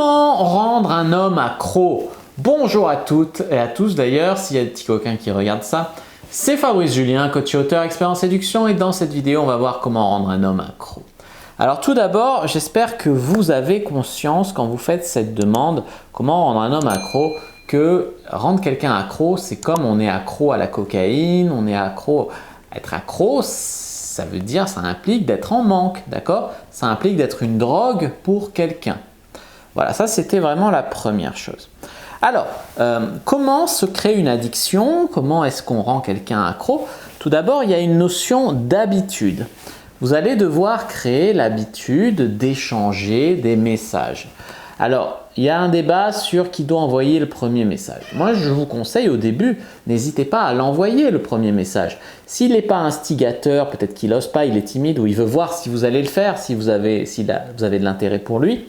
Comment rendre un homme accro? Bonjour à toutes et à tous d'ailleurs, s'il y a des petits coquins qui regardent ça. C'est Fabrice Julien, coach et auteur expert en séduction, et dans cette vidéo, on va voir comment rendre un homme accro. Alors tout d'abord, j'espère que vous avez conscience quand vous faites cette demande, comment rendre un homme accro, que rendre quelqu'un accro, c'est comme on est accro à la cocaïne, on est accro. Être accro, ça veut dire, ça implique d'être en manque, d'accord? Ça implique d'être une drogue pour quelqu'un. Voilà, ça c'était vraiment la première chose. Alors, comment se crée une addiction? Comment est-ce qu'on rend quelqu'un accro? Tout d'abord, il y a une notion d'habitude. Vous allez devoir créer l'habitude d'échanger des messages. Alors, il y a un débat sur qui doit envoyer le premier message. Moi, je vous conseille au début, n'hésitez pas à l'envoyer le premier message. S'il n'est pas instigateur, peut-être qu'il n'ose pas, il est timide ou il veut voir si vous allez le faire, si vous avez de l'intérêt pour lui.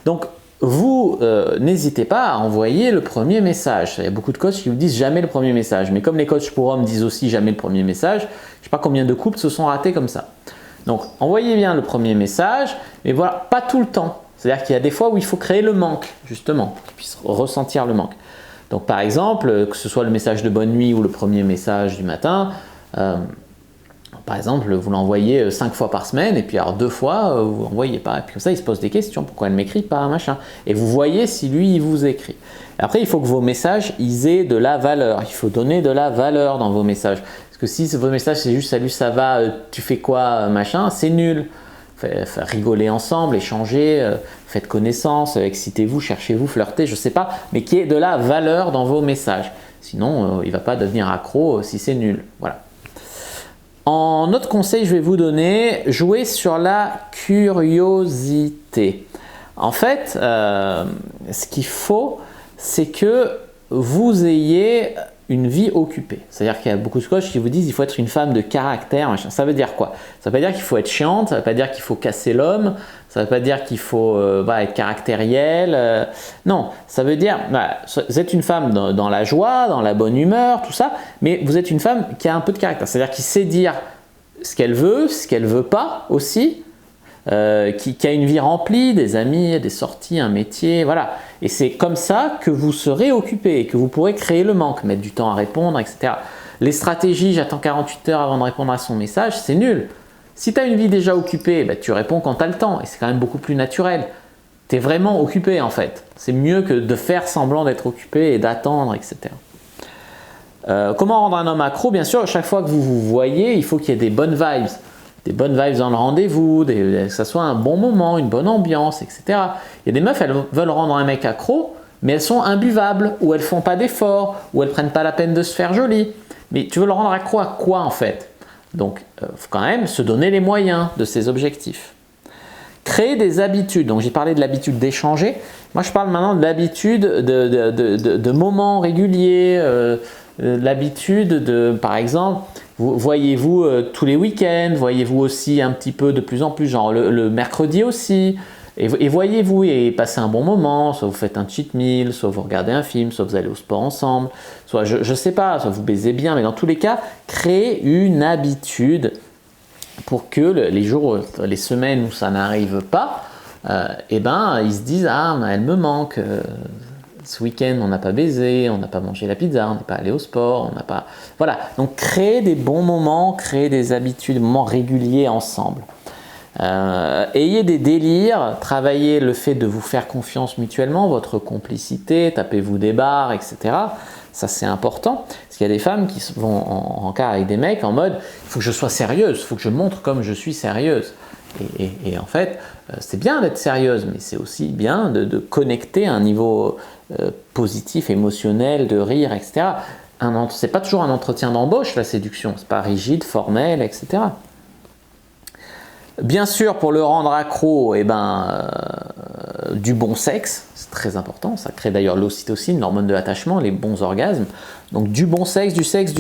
Donc, vous n'hésitez pas à envoyer le premier message. Il y a beaucoup de coachs qui vous disent jamais le premier message. Mais comme les coachs pour hommes disent aussi jamais le premier message, je ne sais pas combien de couples se sont ratés comme ça. Donc, envoyez bien le premier message, mais voilà, pas tout le temps. C'est-à-dire qu'il y a des fois où il faut créer le manque, justement, pour qu'ils puissent ressentir le manque. Donc, par exemple, que ce soit le message de bonne nuit ou le premier message du matin, par exemple, vous l'envoyez 5 fois par semaine et puis alors 2 fois, vous n'envoyez pas. Et puis comme ça, il se pose des questions. Pourquoi elle ne m'écrit pas, machin. Et vous voyez si lui, il vous écrit. Après, il faut que vos messages, ils aient de la valeur. Il faut donner de la valeur dans vos messages. Parce que si vos messages, c'est juste « Salut, ça va, tu fais quoi, machin », c'est nul. Rigoler ensemble, échanger, faites connaissance, excitez-vous, cherchez-vous, flirtez, je ne sais pas. Mais qu'il y ait de la valeur dans vos messages. Sinon, il ne va pas devenir accro si c'est nul. Voilà. En autre conseil, je vais vous donner, jouer sur la curiosité. En fait, ce qu'il faut, c'est que vous ayez une vie occupée. C'est-à-dire qu'il y a beaucoup de coachs qui vous disent qu'il faut être une femme de caractère. Machin. Ça veut dire quoi? Ça ne veut pas dire qu'il faut être chiante, ça ne veut pas dire qu'il faut casser l'homme, ça ne veut pas dire qu'il faut être caractériel. Non, ça veut dire, vous êtes une femme dans la joie, dans la bonne humeur, tout ça, mais vous êtes une femme qui a un peu de caractère. C'est-à-dire qui sait dire ce qu'elle veut pas aussi, qui a une vie remplie, des amis, des sorties, un métier, voilà. Et c'est comme ça que vous serez occupé et que vous pourrez créer le manque, mettre du temps à répondre, etc. Les stratégies, j'attends 48 heures avant de répondre à son message, c'est nul. Si tu as une vie déjà occupée, tu réponds quand tu as le temps et c'est quand même beaucoup plus naturel. Tu es vraiment occupé en fait. C'est mieux que de faire semblant d'être occupé et d'attendre, etc. Comment rendre un homme accro? Bien sûr, chaque fois que vous vous voyez, il faut qu'il y ait des bonnes vibes. Des bonnes vibes dans le rendez-vous, que ça soit un bon moment, une bonne ambiance, etc. Il y a des meufs, elles veulent rendre un mec accro, mais elles sont imbuvables, ou elles font pas d'efforts, ou elles prennent pas la peine de se faire jolie. Mais tu veux le rendre accro à quoi en fait? Donc, il faut quand même se donner les moyens de ses objectifs. Créer des habitudes. Donc, j'ai parlé de l'habitude d'échanger. Moi, je parle maintenant de l'habitude de moments réguliers, l'habitude de, par exemple, voyez-vous tous les week-ends, voyez-vous aussi un petit peu de plus en plus, genre le mercredi aussi, et voyez-vous et passez un bon moment, soit vous faites un cheat meal, soit vous regardez un film, soit vous allez au sport ensemble, soit je ne sais pas, soit vous baisez bien, mais dans tous les cas, créez une habitude pour que les jours, les semaines où ça n'arrive pas, ils se disent « Ah, elle me manque ». Ce week-end, on n'a pas baisé, on n'a pas mangé la pizza, on n'est pas allé au sport, on n'a pas… Voilà, donc créez des bons moments, créez des habitudes, des moments réguliers ensemble. Ayez des délires, travaillez le fait de vous faire confiance mutuellement, votre complicité, tapez-vous des barres, etc. Ça, c'est important. Parce qu'il y a des femmes qui vont en cas avec des mecs en mode « il faut que je sois sérieuse, il faut que je montre comme je suis sérieuse ». Et en fait, c'est bien d'être sérieuse, mais c'est aussi bien de connecter à un niveau positif, émotionnel, de rire, etc. C'est pas toujours un entretien d'embauche, la séduction. C'est pas rigide, formel, etc. Bien sûr, pour le rendre accro, du bon sexe, c'est très important. Ça crée d'ailleurs l'ocytocine, l'hormone de l'attachement, les bons orgasmes. Donc du bon sexe, du sexe.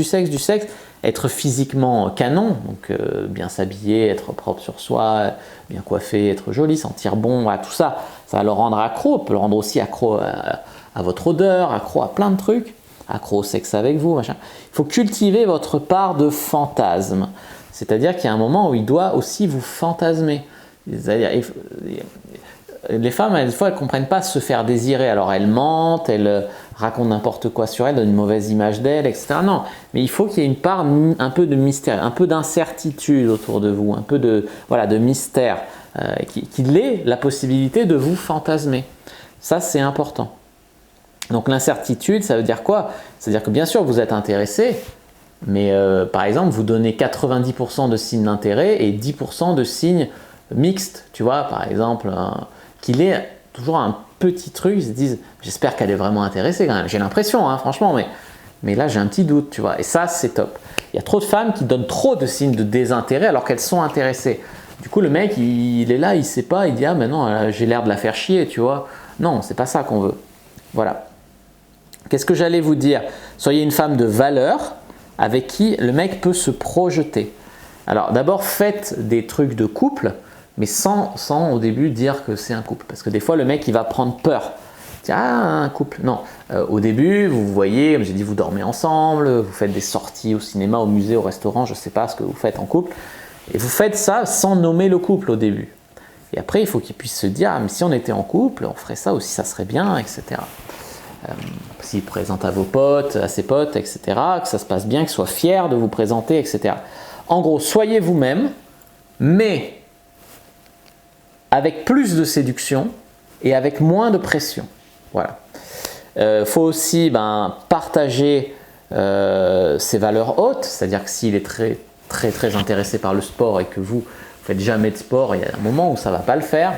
Être physiquement canon, donc bien s'habiller, être propre sur soi, bien coiffé, être joli, sentir bon, voilà, tout ça, ça va le rendre accro. On peut le rendre aussi accro à votre odeur, accro à plein de trucs, accro au sexe avec vous, machin. Il faut cultiver votre part de fantasme. C'est-à-dire qu'il y a un moment où il doit aussi vous fantasmer. C'est-à-dire, les femmes, des fois, elles ne comprennent pas se faire désirer. Alors, elles mentent, elles racontent n'importe quoi sur elles, donnent une mauvaise image d'elles, etc. Non, mais il faut qu'il y ait une part un peu de mystère, un peu d'incertitude autour de vous, un peu de, voilà, de mystère, qu'il ait la possibilité de vous fantasmer. Ça, c'est important. Donc, l'incertitude, ça veut dire quoi? C'est-à-dire que bien sûr, vous êtes intéressé, mais par exemple, vous donnez 90% de signes d'intérêt et 10% de signes mixtes. Tu vois, par exemple, qu'il ait toujours un petit truc, ils se disent « j'espère qu'elle est vraiment intéressée quand même ». J'ai l'impression, hein, franchement, mais là, j'ai un petit doute, tu vois. Et ça, c'est top. Il y a trop de femmes qui donnent trop de signes de désintérêt alors qu'elles sont intéressées. Du coup, le mec, il est là, il ne sait pas, il dit « ah, mais non, j'ai l'air de la faire chier, tu vois ». Non, c'est pas ça qu'on veut. Voilà. Qu'est-ce que j'allais vous dire? Soyez une femme de valeur avec qui le mec peut se projeter. Alors d'abord, faites des trucs de couple, mais sans au début dire que c'est un couple. Parce que des fois, le mec, il va prendre peur. Ah, un couple. Non. Au début, vous voyez, comme j'ai dit, vous dormez ensemble, vous faites des sorties au cinéma, au musée, au restaurant, je ne sais pas ce que vous faites en couple. Et vous faites ça sans nommer le couple au début. Et après, il faut qu'il puisse se dire, ah, mais si on était en couple, on ferait ça aussi, ça serait bien, etc. S'il présente à vos potes, à ses potes, etc., que ça se passe bien, qu'il soit fier de vous présenter, etc. En gros, soyez vous-même, mais avec plus de séduction et avec moins de pression. Voilà. Faut aussi partager ses valeurs hautes, c'est-à-dire que s'il est très intéressé par le sport et que vous ne faites jamais de sport, il y a un moment où ça ne va pas le faire.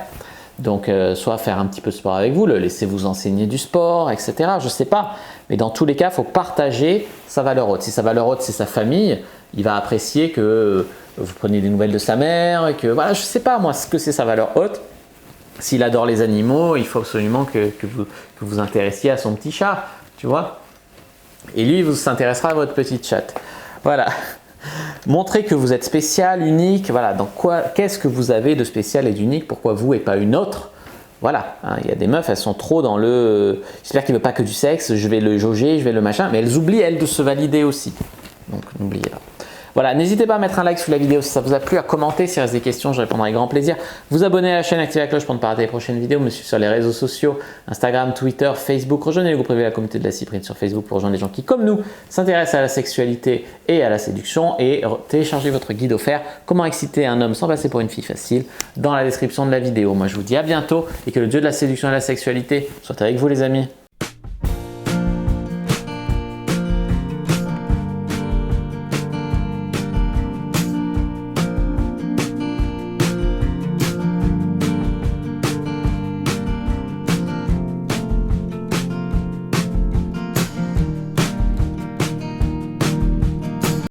Donc, soit faire un petit peu de sport avec vous, le laisser vous enseigner du sport, etc. Je ne sais pas. Mais dans tous les cas, il faut partager sa valeur haute. Si sa valeur haute, c'est sa famille, il va apprécier que vous preniez des nouvelles de sa mère et que, voilà, je ne sais pas moi ce que c'est sa valeur haute. S'il adore les animaux, il faut absolument que vous vous intéressiez à son petit chat, tu vois. Et lui, il s'intéressera à votre petite chatte. Voilà. Montrez que vous êtes spécial, unique, voilà, donc qu'est-ce que vous avez de spécial et d'unique, pourquoi vous et pas une autre? Voilà, hein, il y a des meufs, elles sont trop dans le « j'espère qu'il ne veut pas que du sexe, je vais le jauger, je vais le machin », mais elles oublient, elles, de se valider aussi. Donc n'oubliez pas. Voilà, n'hésitez pas à mettre un like sous la vidéo si ça vous a plu, à commenter s'il reste des questions, je répondrai avec grand plaisir. Vous abonner à la chaîne, activer la cloche pour ne pas rater les prochaines vidéos, me suivre sur les réseaux sociaux, Instagram, Twitter, Facebook. Rejoignez le groupe privé de la communauté de la Cyprine sur Facebook pour rejoindre les gens qui, comme nous, s'intéressent à la sexualité et à la séduction, et téléchargez votre guide offert « Comment exciter un homme sans passer pour une fille facile » dans la description de la vidéo. Moi, je vous dis à bientôt et que le dieu de la séduction et de la sexualité soit avec vous les amis.